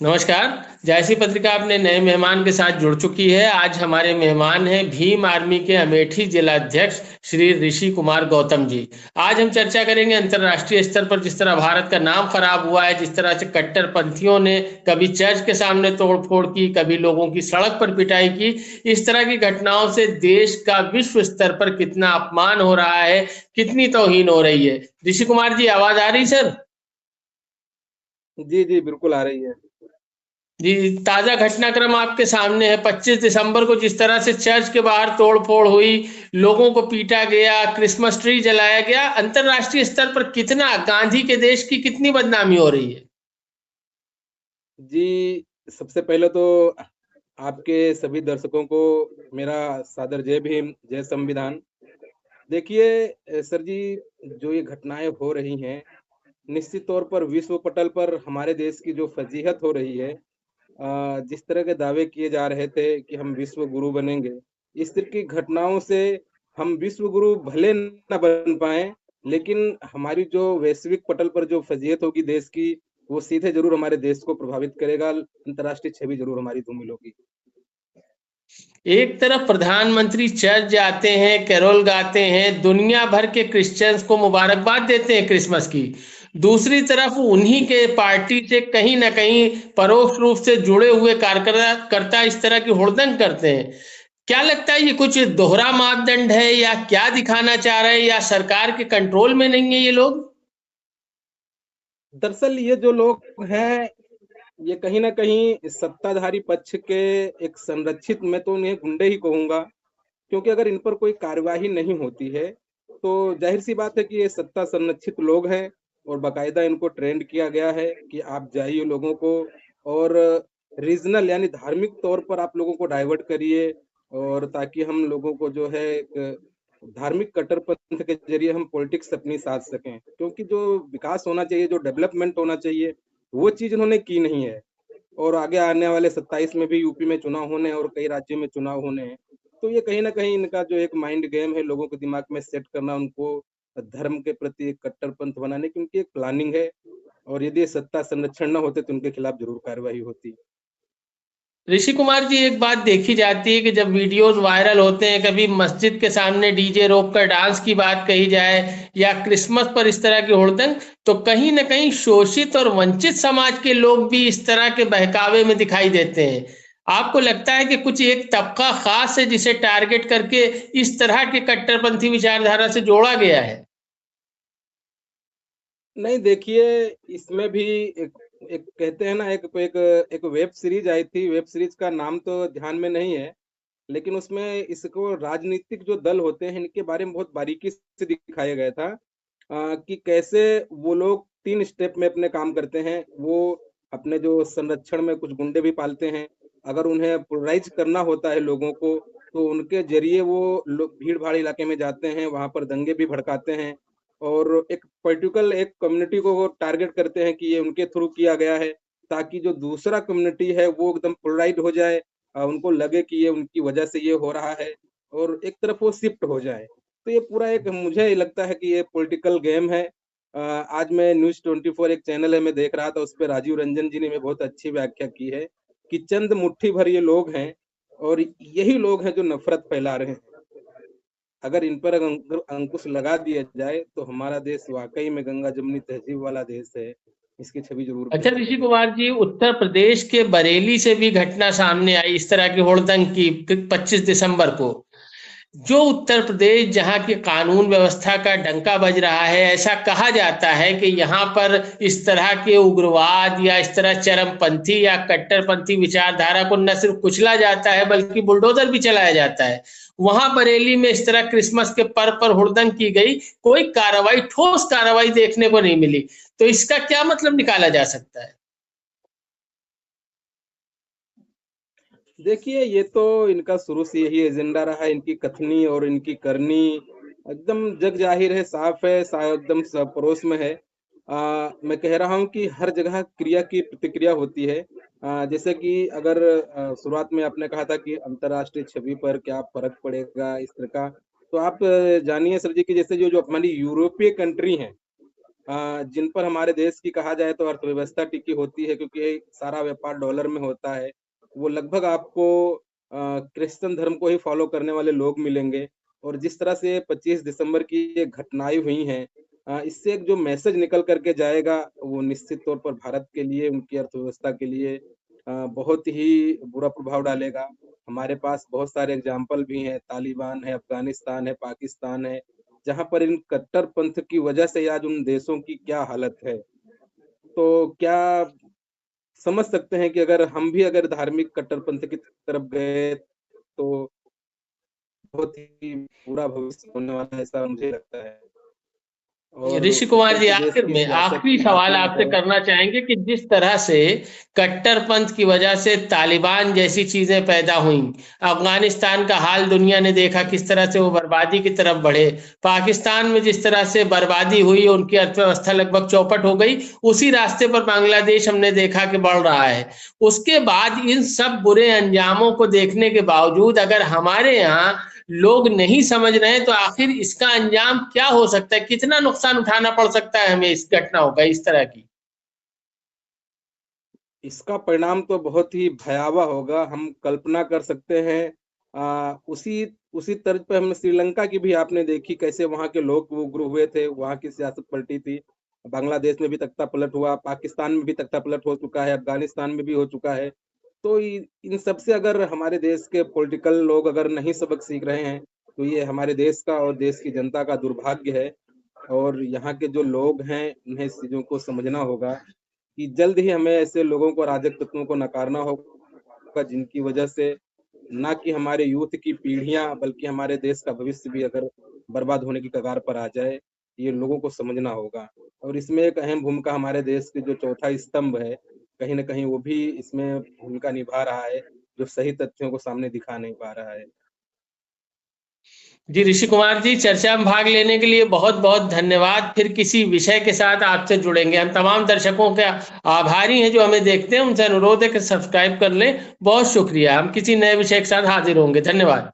नमस्कार। जैसी पत्रिका अपने नए मेहमान के साथ जुड़ चुकी है। आज हमारे मेहमान हैं भीम आर्मी के अमेठी जिलाध्यक्ष श्री ऋषि कुमार गौतम जी। आज हम चर्चा करेंगे अंतर्राष्ट्रीय स्तर पर जिस तरह भारत का नाम खराब हुआ है, जिस तरह से कट्टरपंथियों ने कभी चर्च के सामने तोड़फोड़ की, कभी लोगों की सड़क पर पिटाई की। इस तरह की घटनाओं से देश का विश्व स्तर पर कितना अपमान हो रहा है, कितनी तौहीन हो रही है। ऋषि कुमार जी, आवाज आ रही सर? जी, जी, बिल्कुल आ रही है। जी, ताजा घटनाक्रम आपके सामने है। 25 दिसंबर को जिस तरह से चर्च के बाहर तोड़फोड़ हुई, लोगों को पीटा गया, क्रिसमस ट्री जलाया गया, अंतरराष्ट्रीय स्तर पर कितना गांधी के देश की कितनी बदनामी हो रही है। जी, सबसे पहले तो आपके सभी दर्शकों को मेरा सादर जय भीम, जय संविधान। देखिए सर जी, जो ये घटनाएँ हो रही हैं, निश्चित तौर पर विश्व पटल पर हमारे देश की जो फ़ज़ीहत हो रही है, जिस तरह के दावे किए जा रहे थे कि हम विश्व गुरु बनेंगे, इस तरह की घटनाओं से हम विश्व गुरु भले ना बन पाएँ, लेकिन हमारी जो वैश्विक पटल पर जो फ़ज़ीहत होगी देश की, वो सीधे ज़रूर हमारे देश को प्रभावित करेगा, अंतर्राष्ट्रीय छवि ज़रूर हमारी धूमिल होगी। एक तरफ प्रधानमंत्री चर्च जाते हैं, कैरोल गाते हैं, दुनिया भर के क्रिश्चियंस को मुबारकबाद देते हैं क्रिसमस की। दूसरी तरफ उन्हीं के पार्टी से कहीं ना कहीं परोक्ष रूप से जुड़े हुए कार्यकर्ता इस तरह की हुड़दंग करते हैं। क्या लगता है, ये कुछ दोहरा मापदंड है या क्या दिखाना चाह रहे हैं, या सरकार के कंट्रोल में नहीं है ये लोग? दरअसल ये जो लोग हैं, ये कहीं न कहीं सत्ताधारी पक्ष के एक संरक्षित, मैं तो उन्हें गुंडे ही कहूँगा, क्योंकि अगर इन पर कोई कार्यवाही नहीं होती है, तो ज़ाहिर-सी बात है कि ये सत्ता संरक्षित लोग हैं और बाकायदा इनको ट्रेंड किया गया है कि आप जाइए लोगों को और रीजनल यानी धार्मिक तौर पर आप लोगों को डाइवर्ट करिए और ताकि हम लोगों को जो है एक धार्मिक कट्टरपंथ के ज़रिए हम पॉलिटिक्स अपनी साध सकें। क्योंकि जो विकास होना चाहिए, जो डेवलपमेंट होना चाहिए, वो चीज़ इन्होंने की नहीं है। और आगे आने वाले 27 में भी यूपी में चुनाव होने हैं और कई राज्यों में चुनाव होने हैं। तो ये कहीं न कहीं इनका जो एक माइंड गेम है, लोगों के दिमाग में सेट करना, उनको धर्म के प्रति एक कट्टरपंथ बनाने की उनकी एक प्लानिंग है और यदि ये सत्ता संरक्षण ना होते तो उनके खिलाफ ज़रूर कार्रवाई होती। ऋषि कुमार जी, एक बात देखी जाती है कि जब वीडियोस वायरल होते हैं, कभी मस्जिद के सामने डीजे रोक कर डांस की बात कही जाए या क्रिसमस पर इस तरह की हुड़दंग, तो कहीं ना कहीं शोषित और वंचित समाज के लोग भी इस तरह के बहकावे में दिखाई देते हैं। आपको लगता है कि कुछ एक तबका खास है जिसे टारगेट करके इस तरह के कट्टरपंथी विचारधारा से जोड़ा गया है? नहीं देखिए, इसमें भी एक एक कहते हैं ना एक एक एक वेब सीरीज़ आई थी, वेब सीरीज़ का नाम तो ध्यान में नहीं है, लेकिन उसमें इसको राजनीतिक जो दल होते हैं, इनके बारे में बहुत बारीकी से दिखाया गया था कि कैसे वो लोग 3 स्टेप में अपने काम करते हैं। वो अपने जो संरक्षण में कुछ गुंडे भी पालते हैं। अगर उन्हें पोलराइज़ करना होता है लोगों को, तो उनके ज़रिए वो लोग भीड़-भाड़ इलाके में जाते हैं, वहाँ पर दंगे भी भड़काते हैं और एक पर्टिकुलर एक कम्युनिटी को वो टारगेट करते हैं कि ये उनके थ्रू किया गया है, ताकि जो दूसरा कम्युनिटी है, वो एकदम पोलराइज़ हो जाए, उनको लगे कि ये उनकी वजह से ये हो रहा है और एक तरफ वो शिफ्ट हो जाए। तो ये पूरा एक मुझे लगता है कि ये पॉलिटिकल गेम है। आज मैं न्यूज़ 24 एक चैनल है मैं देख रहा था, उसपे राजीव रंजन जी ने भी बहुत अच्छी व्याख्या की है कि चंद मुट्ठी भर ये लोग हैं और यही लोग हैं जो नफ़रत फैला रहे हैं। अगर इन पर अंकुश लगा दिया जाए, तो हमारा देश वाक़ई में गंगा-जमुनी तहज़ीब वाला देश है। इसकी छवि ज़रूर अच्छा बेहतर ऋषि बनेगी। कुमार जी, उत्तर प्रदेश के बरेली से भी घटना सामने आई इस तरह की हुड़दंग की 25 दिसंबर को। जो उत्तर प्रदेश जहाँ की कानून व्यवस्था का डंका बज रहा है, ऐसा कहा जाता है कि यहाँ पर इस तरह के उग्रवाद या इस तरह चरमपंथी या कट्टरपंथी विचारधारा को न सिर्फ कुचला जाता है बल्कि बुलडोजर भी चलाया जाता है। वहां बरेली में इस तरह क्रिसमस के पर्व पर हुड़दंग की गई, कोई कार्रवाई, ठोस कार्रवाई देखने को नहीं मिली। तो इसका क्या मतलब निकाला जा सकता है? देखिए, ये तो इनका शुरू से यही एजेंडा रहा है, इनकी कथनी और इनकी करनी एकदम जग ज़ाहिर है, साफ़ है, एकदम पड़ोस में है। मैं कह रहा हूँ कि हर जगह क्रिया की प्रतिक्रिया होती है। जैसे कि अगर शुरुआत में आपने कहा था कि अंतर्राष्ट्रीय छवि पर क्या फ़र्क पड़ेगा इस तरह का, तो आप जानिए सर जी कि जैसे जो जो हमारी यूरोपीय कंट्री हैं, जिन पर हमारे देश की कहा जाए तो अर्थव्यवस्था टिकी होती है, क्योंकि सारा व्यापार डॉलर में होता है। वो लगभग आपको क्रिश्चियन धर्म को ही फॉलो करने वाले लोग मिलेंगे। और जिस तरह से 25 दिसंबर की ये घटनाएँ हुई हैं, इससे एक जो मैसेज निकल कर के जाएगा, वो निश्चित तौर पर भारत के लिए, उनकी अर्थव्यवस्था के लिए बहुत ही बुरा प्रभाव डालेगा। हमारे पास बहुत सारे एग्ज़ाम्पल भी हैं, तालिबान है, अफ़गानिस्तान है, पाकिस्तान है, जहाँ पर इन कट्टरपंथ की वजह से आज उन देशों की क्या हालत है। तो क्या समझ सकते हैं कि अगर हम भी अगर धार्मिक कट्टरपंथ की तरफ गए, तो बहुत ही बुरा भविष्य होने वाला है, ऐसा मुझे लगता है। और ऋषि कुमार उत्तर जी, प्रदेश आखिर की में सियासत आखिरी की बात सवाल मैं आपसे अगर करना चाहेंगे कि जिस तरह से कट्टरपंथ की वजह से तालिबान जैसी चीजें पैदा हुई, अफगानिस्तान का हाल दुनिया ने देखा किस तरह से वो बर्बादी की तरफ बढ़े, पाकिस्तान में जिस तरह से बर्बादी हुई, उनकी अर्थव्यवस्था लगभग चौपट हो गई, उसी रास्ते पर बांग्लादेश हमने देखा कि बढ़ रहा है। उसके बाद इन सब बुरे अंजामों को देखने के बावजूद अगर हमारे यहाँ लोग नहीं समझ रहे हैं, तो आखिर इसका अंजाम क्या हो सकता है? कितना नुकसान उठाना पड़ सकता है हमें इस घटनाओं का, इस तरह की? इसका परिणाम तो बहुत ही भयावह होगा। हम कल्पना कर सकते हैं, उसी उसी तर्ज पे हमने श्रीलंका की भी आपने देखी, कैसे वहाँ के लोग वो उग्र हुए थे, वहाँ की सियासत पलटी थी। बांग्लादेश में भी तख्ता-पलट हुआ, पाकिस्तान में भी तख्ता-पलट हो चुका है, अफ़गानिस्तान में भी हो चुका है। तो इ इन सब से अगर हमारे देश के पॉलिटिकल लोग अगर नहीं सबक सीख रहे हैं, तो ये हमारे देश का और देश की जनता का दुर्भाग्य है। और यहाँ के जो लोग हैं, उन्हें इस चीज़ों को समझना होगा कि जल्द ही हमें ऐसे लोगों को, अराजक तत्वों को नकारना होगा, जिनकी वजह से ना कि हमारे यूथ की पीढ़ियाँ, बल्कि हमारे देश का भविष्य भी अगर बर्बाद होने की कगार पर आ जाए, ये लोगों को समझना होगा। और इसमें एक अहम भूमिका हमारे देश के जो चौथा स्तंभ है, कहीं न कहीं वो भी इसमें भूमिका निभा रहा है, जो सही तथ्यों को सामने दिखा नहीं पा रहा है। जी ऋषि कुमार जी, चर्चा में भाग लेने के लिए बहुत बहुत धन्यवाद। फिर किसी विषय के साथ आपसे जुड़ेंगे। हम तमाम दर्शकों के आभारी हैं जो हमें देखते हैं, उनसे अनुरोध है कि सब्सक्राइब कर लें। बहुत शुक्रिया। हम किसी नए विषय के साथ हाजिर होंगे। धन्यवाद।